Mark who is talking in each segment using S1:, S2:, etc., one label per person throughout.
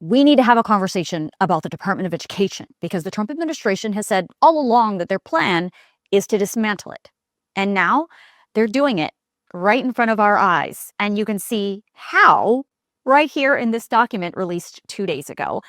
S1: we need to have a conversation about the Department of Education because the Trump administration has said all along that their plan is to dismantle it. And now they're doing it right in front of our eyes. And you can see how right here in this document released 2 days ago.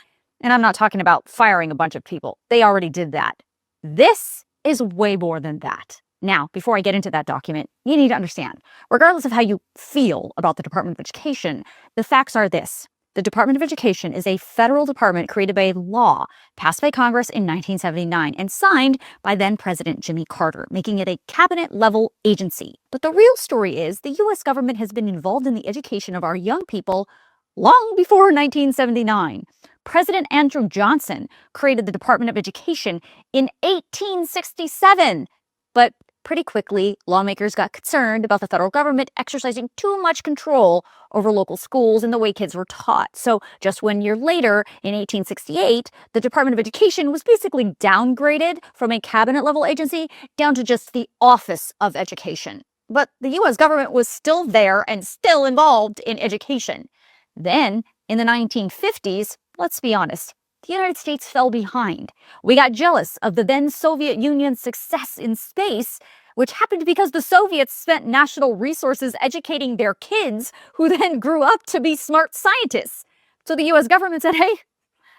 S1: And I'm not talking about firing a bunch of people. They already did that. This is way more than that. Now, before I get into that document, you need to understand, regardless of how you feel about the Department of Education, the facts are this. The Department of Education is a federal department created by law passed by Congress in 1979 and signed by then President Jimmy Carter, making it a cabinet-level agency. But the real story is the U.S. government has been involved in the education of our young people long before 1979. President Andrew Johnson created the Department of Education in 1867. But pretty quickly, lawmakers got concerned about the federal government exercising too much control over local schools and the way kids were taught. So just 1 year later, in 1868, the Department of Education was basically downgraded from a cabinet-level agency down to just the Office of Education. But the U.S. government was still there and still involved in education. Then, in the 1950s, let's be honest, the United States fell behind. We got jealous of the then Soviet Union's success in space, which happened because the Soviets spent national resources educating their kids, who then grew up to be smart scientists. So the U.S. government said, hey,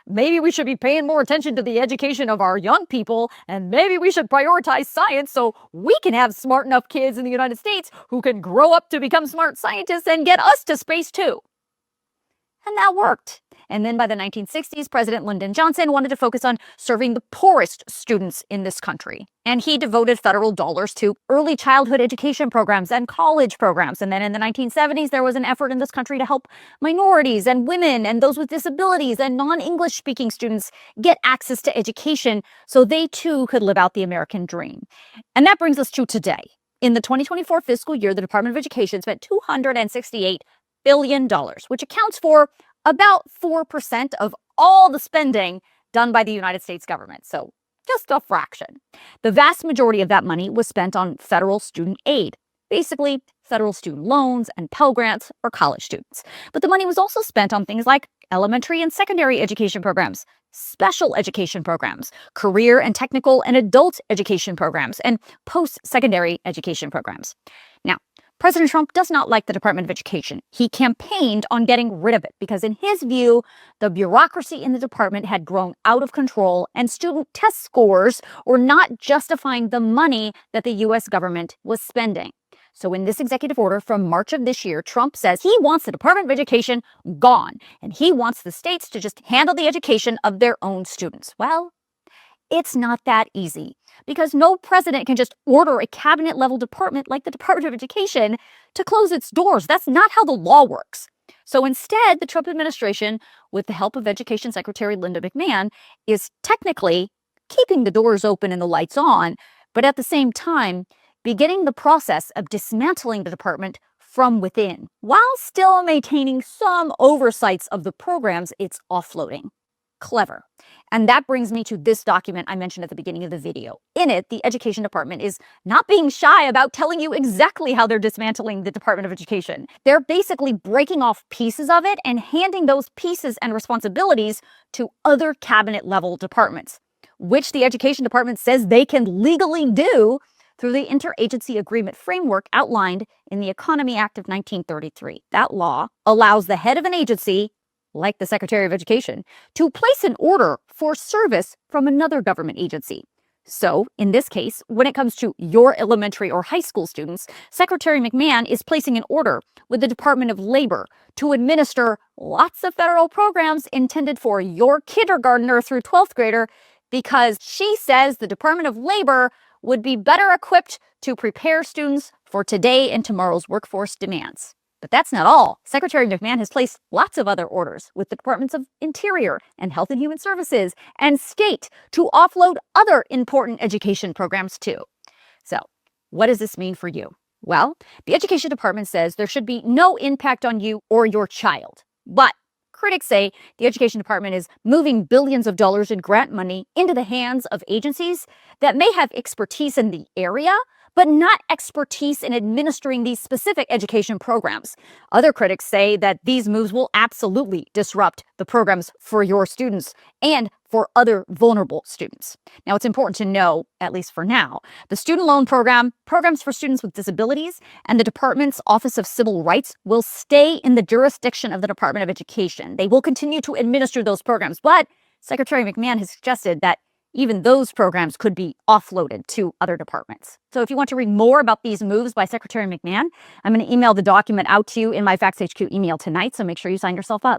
S1: maybe we should be paying more attention to the education of our young people, and maybe we should prioritize science so we can have smart enough kids in the United States who can grow up to become smart scientists and get us to space too. And that worked. And then by the 1960s, President Lyndon Johnson wanted to focus on serving the poorest students in this country. And he devoted federal dollars to early childhood education programs and college programs. And then in the 1970s, there was an effort in this country to help minorities and women and those with disabilities and non-English speaking students get access to education so they too could live out the American dream. And that brings us to today. In the 2024 fiscal year, the Department of Education spent $268 billion, which accounts for about 4% of all the spending done by the United States government. So just a fraction. The vast majority of that money was spent on federal student aid, basically federal student loans and Pell Grants for college students. But the money was also spent on things like elementary and secondary education programs, special education programs, career and technical and adult education programs, and post-secondary education programs. Now, President Trump does not like the Department of Education. He campaigned on getting rid of it because, in his view, the bureaucracy in the department had grown out of control and student test scores were not justifying the money that the U.S. government was spending. So in this executive order from March of this year, Trump says he wants the Department of Education gone, and he wants the states to just handle the education of their own students. Well, it's not that easy, because no president can just order a cabinet-level department like the Department of Education to close its doors. That's not how the law works. So instead, the Trump administration, with the help of Education Secretary Linda McMahon, is technically keeping the doors open and the lights on, but at the same time, beginning the process of dismantling the department from within, while still maintaining some oversights of the programs it's offloading. Clever. And that brings me to this document I mentioned at the beginning of the video. In it, the Education Department is not being shy about telling you exactly how they're dismantling the Department of Education. They're basically breaking off pieces of it and handing those pieces and responsibilities to other cabinet-level departments, which the Education Department says they can legally do through the interagency agreement framework outlined in the Economy Act of 1933. That law allows the head of an agency, like the Secretary of Education, to place an order for service from another government agency. So, in this case, when it comes to your elementary or high school students, Secretary McMahon is placing an order with the Department of Labor to administer lots of federal programs intended for your kindergartner through 12th grader, because she says the Department of Labor would be better equipped to prepare students for today and tomorrow's workforce demands. But that's not all. Secretary McMahon has placed lots of other orders with the Departments of Interior and Health and Human Services and State to offload other important education programs too. So, what does this mean for you? Well, the Education Department says there should be no impact on you or your child. But critics say the Education Department is moving billions of dollars in grant money into the hands of agencies that may have expertise in the area, but not expertise in administering these specific education programs. Other critics say that these moves will absolutely disrupt the programs for your students and for other vulnerable students. Now, it's important to know, at least for now, the student loan program, programs for students with disabilities, and the department's Office of Civil Rights will stay in the jurisdiction of the Department of Education. They will continue to administer those programs, but Secretary McMahon has suggested that even those programs could be offloaded to other departments. So if you want to read more about these moves by Secretary McMahon, I'm going to email the document out to you in my Facts HQ email tonight, so make sure you sign yourself up.